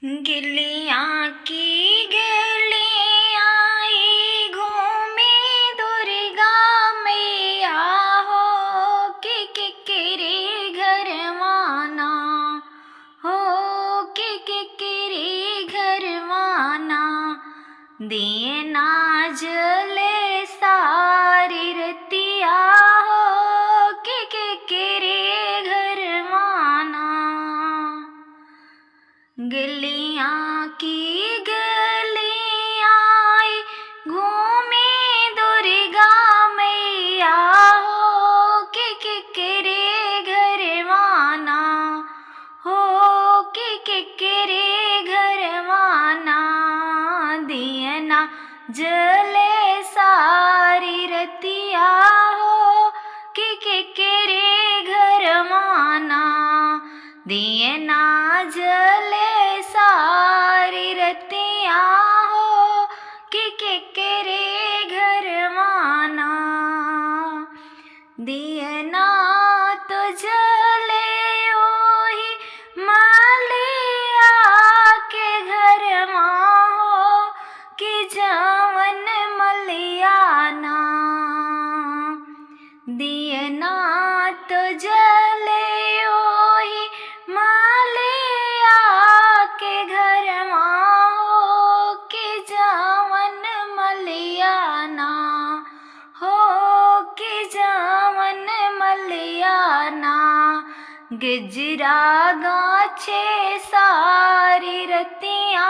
गिलियाँ की गलियाँ घूमे दुर्गा मैया हो कि किरे घरवाना हो किरे घरवाना दिए ना जले सारी रतिया हो कि किरे घरवाना गलियाँ की गलियाँ घूमे दुर्गा मैया हो कि किरे घरवाना हो कि किरे घरवाना दियना जले सारी रतिया हो कि किरे घरवाना दियना जले सारी रतिया हो कि किरे घरवाना दियना तो जले ओही मालिया के घरवा हो कि जवन मलियाना दियना तो जले ओही मालिया के घरवा हो कि जवन मलियाना हो कि जवन मलियाना गिजरा गाछे सारी रतिया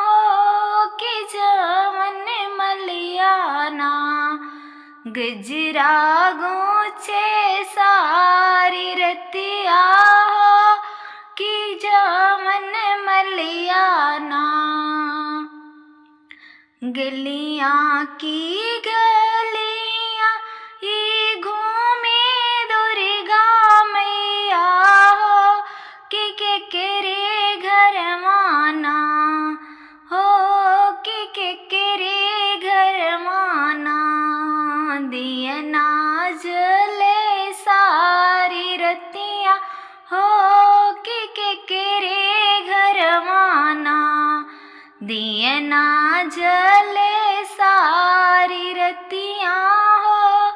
हो कि जवन मलियाना गजरा गोछे सारी रतिया हो कि जवन मलियाना गलियाँ की गलियाँ घूमे दुर्गा मैया हो कि किरे घरवाना हो कि किरे घरवाना दियना जले सारी रतिया हो कि किरे घरवाना दियना जले सारी रतिया हो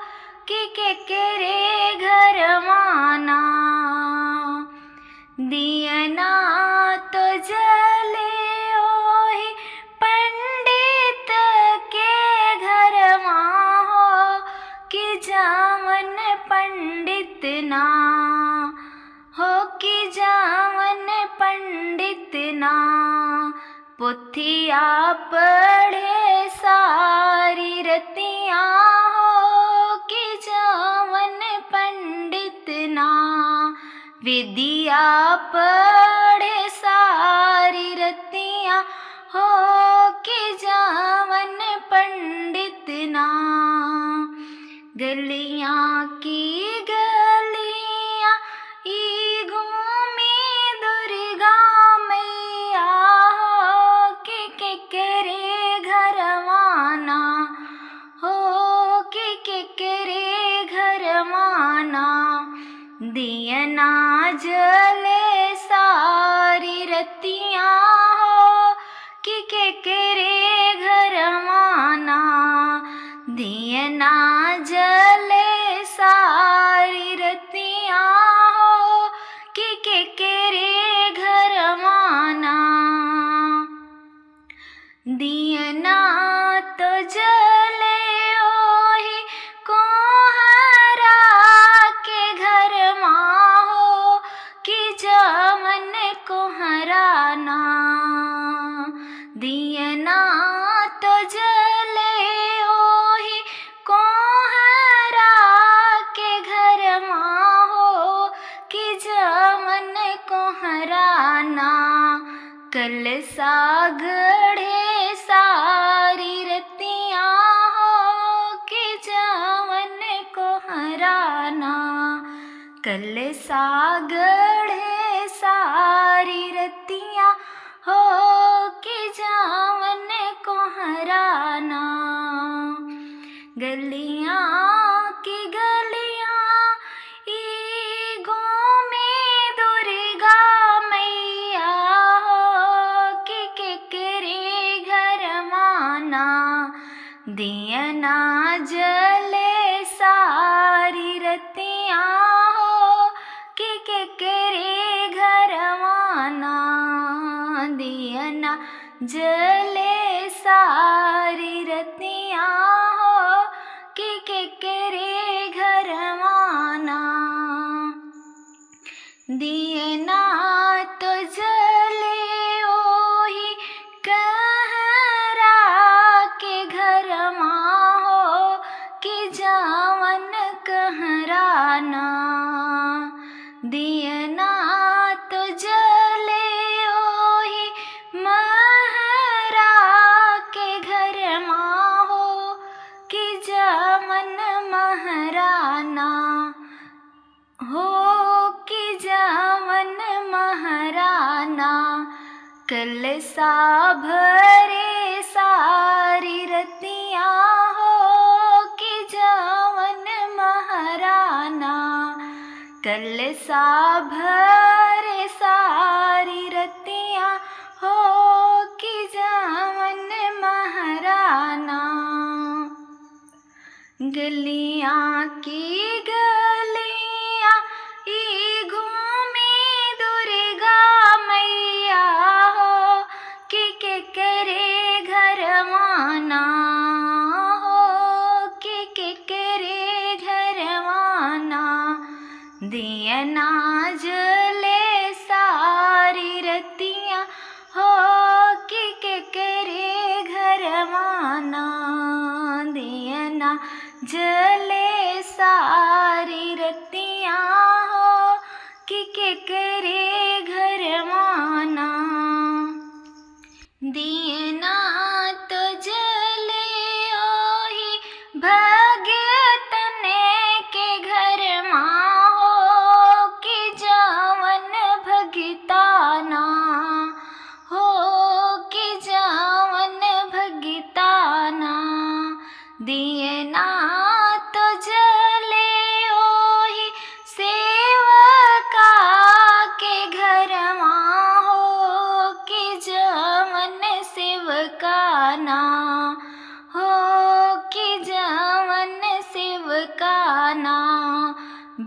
कि किरे घरवाना दियना तो जले ओही पंडित के घरवा हो कि जवन पंडित ना हो कि जवन पंडित ना पुथिया पढ़े सारी रतिया हो कि जवन पंडित ना विद्या पढ़े सारी रतिया हो कि जवन पंडित ना गलियाँ की गलियाँ घूमे दुर्गा मैया हो कि किरे घरवाना हो कि किरे घरवाना दियना जले सारी रतिया हो कि किरे घरवाना दियना जले सारी रतिया हो कि किरे घरवाना दियना तो जले ओही कोहरा के घरवा हो कि जवन कोहराना दियना तो जले ओही कोहरा के घरवा हो कि जवन कोहराना कल सागढ़े सारी रतिया हो कि जवन कोहराना कल सागढ़े सारी रतिया हो कि जवन कोहराना गलियाँ की गलियाँ घूमे दुर्गा मैया हो दियना जले सारी रतियाँ हो कि केकरे घरवाना। दियना जले सारी रतियाँ हो कि केकरे घरवाना। दियना तो जले ओही कहरा के घरमा हो कि जावन कहराना। दियना तो जले ओही महरा के घरमा हो कि जावन महराना हो कि जावन महराना। कलसा भरे सारी रतियाँ हो कि जावन महराना। कलसा भरे सारी रतियाँ हो कि जावन महराना। गलियाँ की गलियाँ ई घूमी दुर्गा मैया हो कि केकरे घरवाना हो कि केकरे घरवाना। दियना जले सारी रतियाँ हो कि केकरे घरवाना। दियना जले सारी रतियाँ हो कि केकरे घरवाना। दियना तो जले ओही भगतने के घरमा हो कि जावन भगताना हो कि जावन भगताना। दियना तो जले ओही सेवका के घरमा हो कि जावन सेवकाना हो कि जावन सेवकाना।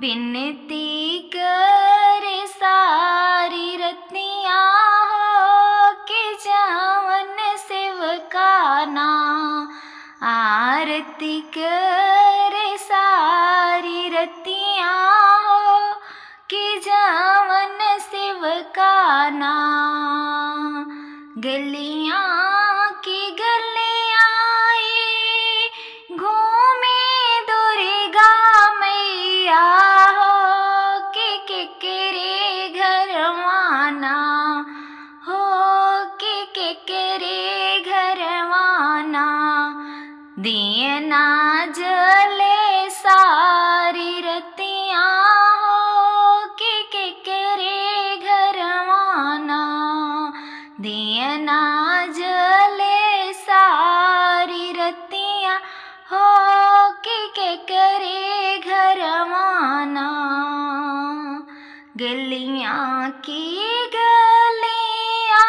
बिनती करे सारी रतियाँ हो कि जावन सेवकाना। आरती करे सारी रतियाँ हो कि जावन सेवकाना। गलियाँ की गलियाँ ई घूमी दुर्गा मैया हो कि केकरे घरवाना हो कि केकरे घरवाना। दियना जले सारी रतियाँ हो कि केकरे घरवाना। दियना जले सारी रतियाँ हो कि केकरे घरवाना। गलियाँ की गलियाँ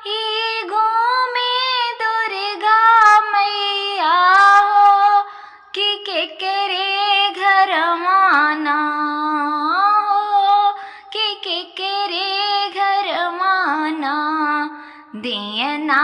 ई घूमी दुर्गा मैया हो कि केकरे घरवाना हो कि केकरे घरवाना। दियना